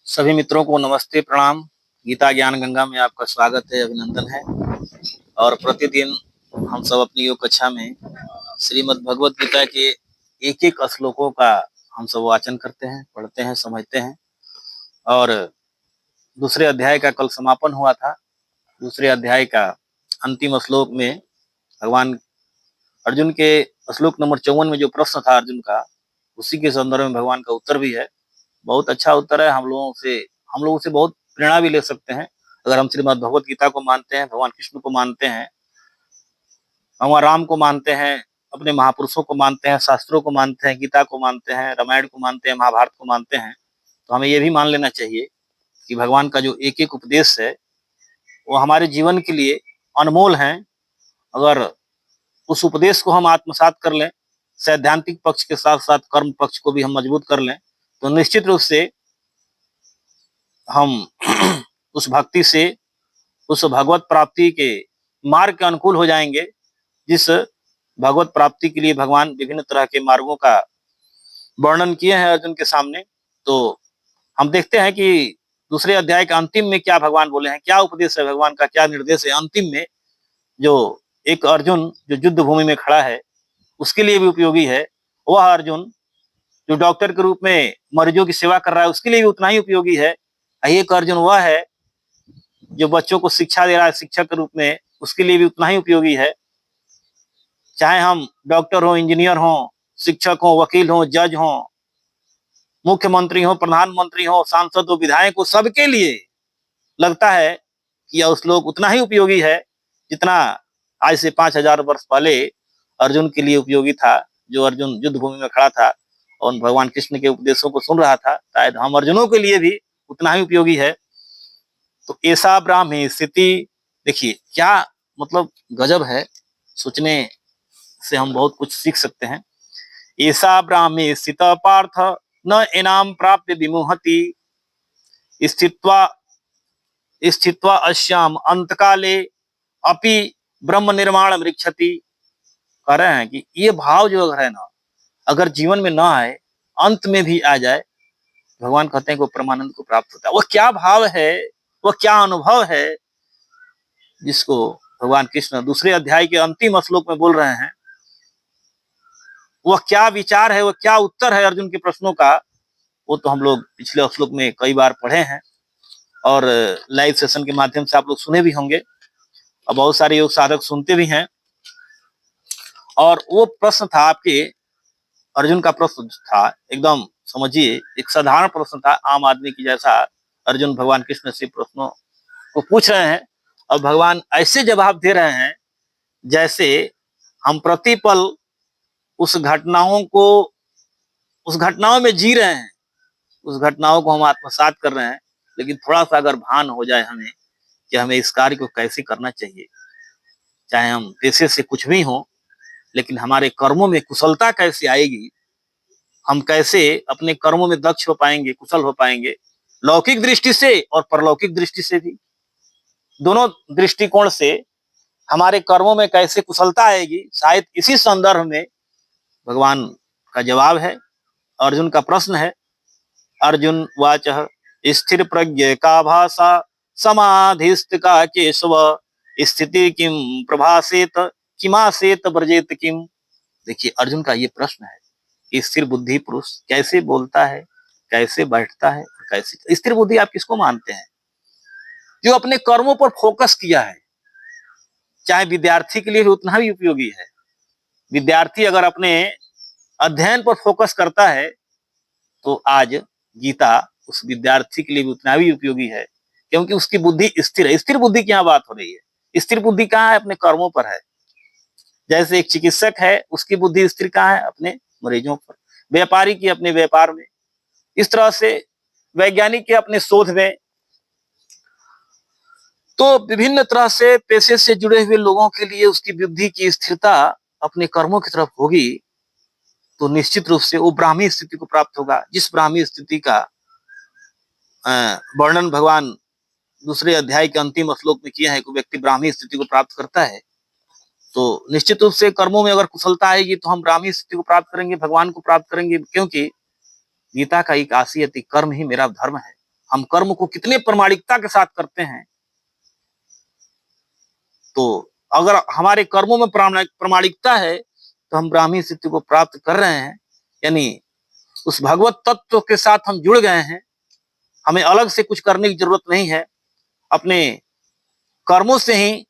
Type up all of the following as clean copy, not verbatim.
सभी मित्रों को नमस्ते प्रणाम। गीता ज्ञान गंगा में आपका स्वागत है, अभिनंदन है। और प्रतिदिन हम सब अपनी योग कक्षा में श्रीमद् भगवत गीता के एक एक श्लोकों का हम सब वाचन करते हैं, पढ़ते हैं, समझते हैं। और दूसरे अध्याय का कल समापन हुआ था। दूसरे अध्याय का अंतिम श्लोक में भगवान अर्जुन के श्लोक नंबर 54 में जो प्रश्न था अर्जुन का, उसी के संदर्भ में भगवान का उत्तर भी है। बहुत अच्छा उत्तर है। हम लोगों से बहुत प्रेरणा भी ले सकते हैं। अगर हम श्रीमद् भगवत गीता को मानते हैं, भगवान कृष्ण को मानते हैं, भगवान राम को मानते हैं, अपने महापुरुषों को मानते हैं, शास्त्रों को मानते हैं, गीता को मानते हैं, रामायण को मानते हैं, महाभारत को मानते हैं, तो हमें ये भी मान लेना चाहिए कि भगवान का जो एक एक उपदेश है वो हमारे जीवन के लिए अनमोल है। अगर उस उपदेश को हम आत्मसात कर लें, सैद्धांतिक पक्ष के साथ साथ कर्म पक्ष को भी हम मजबूत कर लें, तो निश्चित रूप से हम उस भक्ति से, उस भगवत प्राप्ति के मार्ग के अनुकूल हो जाएंगे, जिस भगवत प्राप्ति के लिए भगवान विभिन्न तरह के मार्गों का वर्णन किए हैं अर्जुन के सामने। तो हम देखते हैं कि दूसरे अध्याय के अंतिम में क्या भगवान बोले हैं, क्या उपदेश है भगवान का, क्या निर्देश है अंतिम में, जो एक अर्जुन जो युद्ध भूमि में खड़ा है उसके लिए भी उपयोगी है। वह अर्जुन जो डॉक्टर के रूप में मरीजों की सेवा कर रहा है उसके लिए भी उतना ही उपयोगी है। एक अर्जुन वह है जो बच्चों को शिक्षा दे रहा है शिक्षक के रूप में, उसके लिए भी उतना ही उपयोगी है। चाहे हम डॉक्टर हो, इंजीनियर हो, शिक्षक हो, वकील हो, जज हो, मुख्यमंत्री हो, प्रधानमंत्री हो, सांसद हो, विधायक हो, सबके लिए लगता है कि यह श्लोक उतना ही उपयोगी है जितना आज से 5000 वर्ष पहले अर्जुन के लिए उपयोगी था। जो अर्जुन युद्ध भूमि में खड़ा था और भगवान कृष्ण के उपदेशों को सुन रहा था, शायद हम अर्जुनों के लिए भी उतना ही उपयोगी है। तो ऐसा ब्राह्मी स्थिति, देखिए क्या मतलब गजब है, सोचने से हम बहुत कुछ सीख सकते हैं। ऐसा ब्राह्मी स्थित पार्थ न इनाम प्राप्य विमुहति स्थित्वा स्थित्वा अश्याम अंतकाले अपि ब्रह्म निर्माण मृक्षति। कह रहे हैं कि ये भाव जो अगर है ना, अगर जीवन में ना आए, अंत में भी आ जाए, भगवान कहते हैं कि वो परमानंद को प्राप्त होता है। वो क्या भाव है, वो क्या अनुभव है जिसको भगवान कृष्ण दूसरे अध्याय के अंतिम श्लोक में बोल रहे हैं। वह क्या विचार है, वह क्या उत्तर है अर्जुन के प्रश्नों का, वो तो हम लोग पिछले श्लोक में कई बार पढ़े हैं और लाइव सेशन के माध्यम से आप लोग सुने भी होंगे और बहुत सारे योग साधक सुनते भी हैं। और वो प्रश्न था आपके, अर्जुन का प्रश्न था, एकदम समझिए एक साधारण प्रश्न था, आम आदमी की जैसा अर्जुन भगवान कृष्ण से प्रश्नों को पूछ रहे हैं और भगवान ऐसे जवाब दे रहे हैं जैसे हम प्रतिपल उस घटनाओं में जी रहे हैं, उस घटनाओं को हम आत्मसात कर रहे हैं। लेकिन थोड़ा सा अगर भान हो जाए हमें कि हमें इस कार्य को कैसे करना चाहिए, चाहे हम पेशे से कुछ भी हो, लेकिन हमारे कर्मों में कुशलता कैसे आएगी, हम कैसे अपने कर्मों में दक्ष हो पाएंगे, कुशल हो पाएंगे, लौकिक दृष्टि से और परलौकिक दृष्टि से भी, दोनों दृष्टिकोण से हमारे कर्मों में कैसे कुशलता आएगी, शायद इसी संदर्भ में भगवान का जवाब है। अर्जुन का प्रश्न है। अर्जुन वाच स्थिर प्रज्ञ का भाषा समाधिस्थ का केशव स्थिति किम प्रभासेत किमासेत ब्रजेत किम। देखिए अर्जुन का ये प्रश्न है कि स्थिर बुद्धि पुरुष कैसे बोलता है, कैसे बैठता है, कैसे स्थिर बुद्धि आप किसको मानते हैं? जो अपने कर्मों पर फोकस किया है। चाहे विद्यार्थी के लिए भी उतना ही उपयोगी है। विद्यार्थी अगर अपने अध्ययन पर फोकस करता है तो आज गीता उस विद्यार्थी के लिए भी उतना ही उपयोगी है, क्योंकि उसकी बुद्धि स्थिर है। स्थिर बुद्धि की यहाँ बात हो रही है। स्थिर बुद्धि कहाँ है? अपने कर्मों पर है। जैसे एक चिकित्सक है, उसकी बुद्धि स्थिर कहाँ है? अपने मरीजों पर। व्यापारी की अपने व्यापार में, इस तरह से वैज्ञानिक के अपने शोध में। तो विभिन्न तरह से पेशे से जुड़े हुए लोगों के लिए उसकी बुद्धि की स्थिरता अपने कर्मों की तरफ होगी तो निश्चित रूप से वो ब्राह्मी स्थिति को प्राप्त होगा। जिस ब्राह्मी स्थिति का वर्णन भगवान दूसरे अध्याय के अंतिम श्लोक में किया है कि व्यक्ति ब्राह्मी स्थिति को प्राप्त करता है, तो निश्चित रूप से कर्मों में अगर कुशलता आएगी तो हम ब्राह्मी स्थिति को प्राप्त करेंगे, भगवान को प्राप्त करेंगे। क्योंकि गीता का एक आसियत कर्म ही मेरा धर्म है। हम कर्म को कितने प्रामाणिकता के साथ करते हैं। तो अगर हमारे कर्मों में प्रामाणिकता है तो हम ब्राह्मी स्थिति को प्राप्त कर रहे हैं, यानी उस भगवत तत्व के साथ हम जुड़ गए हैं। हमें अलग से कुछ करने की जरूरत नहीं है, अपने कर्मों से ही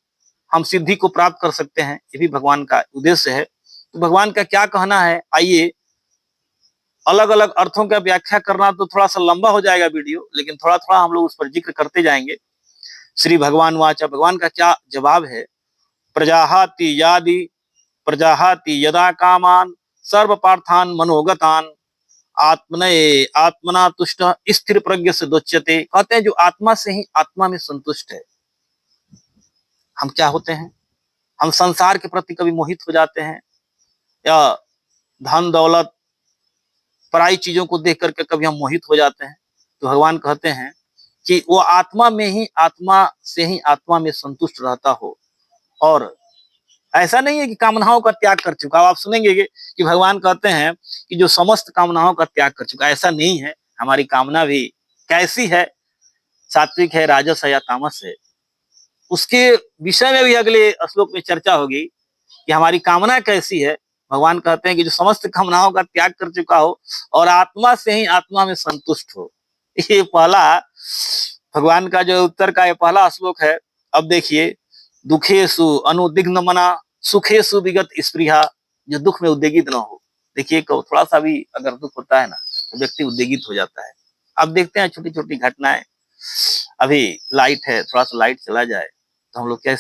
हम सिद्धि को प्राप्त कर सकते हैं। ये भी भगवान का उद्देश्य है। तो भगवान का क्या कहना है, आइए अलग अलग अर्थों का व्याख्या करना तो थोड़ा सा लंबा हो जाएगा वीडियो, लेकिन थोड़ा थोड़ा हम लोग उस पर जिक्र करते जाएंगे। श्री भगवान वाचा, भगवान का क्या जवाब है। प्रजाहाति यदा कामान सर्व पार्थान मनोगतान आत्मनये आत्मना तुष्ट स्थिर प्रज्ञ से दोच्यते। कहते हैं जो आत्मा से ही आत्मा में संतुष्ट है। हम क्या होते हैं, हम संसार के प्रति कभी मोहित हो जाते हैं, या धन दौलत पराई चीजों को देख करके कभी हम मोहित हो जाते हैं। तो भगवान कहते हैं कि वो आत्मा में ही आत्मा से ही आत्मा में संतुष्ट रहता हो। और ऐसा नहीं है कि कामनाओं का त्याग कर चुका। आप सुनेंगे कि भगवान कहते हैं कि जो समस्त कामनाओं का त्याग कर चुका, ऐसा नहीं है। हमारी कामना भी कैसी है, सात्विक है, राजस है या तामस है, उसके विषय में भी अगले श्लोक में चर्चा होगी कि हमारी कामना कैसी है। भगवान कहते हैं कि जो समस्त कामनाओं का त्याग कर चुका हो और आत्मा से ही आत्मा में संतुष्ट हो। ये पहला भगवान का जो उत्तर का ये पहला श्लोक है। अब देखिए, दुखेसु अनुदिग्न मना सुखेसु विगत स्पृहा, जो दुख में उद्वेगित न हो। देखिए थोड़ा सा भी अगर दुख होता है ना तो व्यक्ति उद्वेगित हो जाता है। अब देखते हैं छोटी छोटी घटनाएं। अभी लाइट है, थोड़ा सा लाइट चला जाए तो हम लोग कैसे